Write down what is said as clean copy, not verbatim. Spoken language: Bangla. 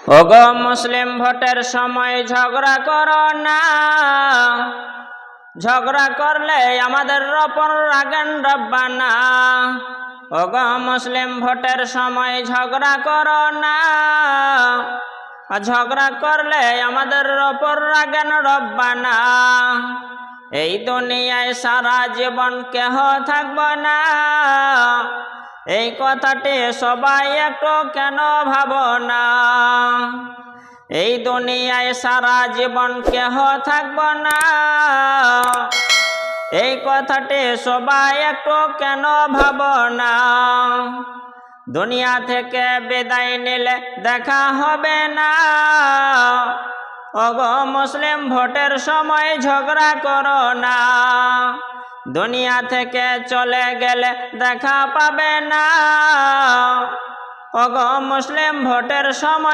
ওগো মুসলিম ভোটের সময় ঝগড়া করো না, ঝগড়া করলে আমাদের ওপর রাগেন রব্বানা। ওগো মুসলিম ভোটের সময় ঝগড়া করো না, ঝগড়া করলে আমাদের ওপর রাগেন রব্বানা। এই দুনিয়ায় সারা জীবন কেহ থাকব না, এই কথাটি সবাই একটু কেন ভাবো না। এই দুনিয়ায় সারা জীবন কেহ থাকব না, এই কথাটি সবাই একটু কেন ভাবো না। দুনিয়া থেকে বিদায় নিলে দেখা হবে না, ওগো মুসলিম ভোটের সময় ঝগড়া করো না। দুনিয়া থেকে চলে গেলে দেখা পাবে না, ওগো মুসলিম ভোটের সময়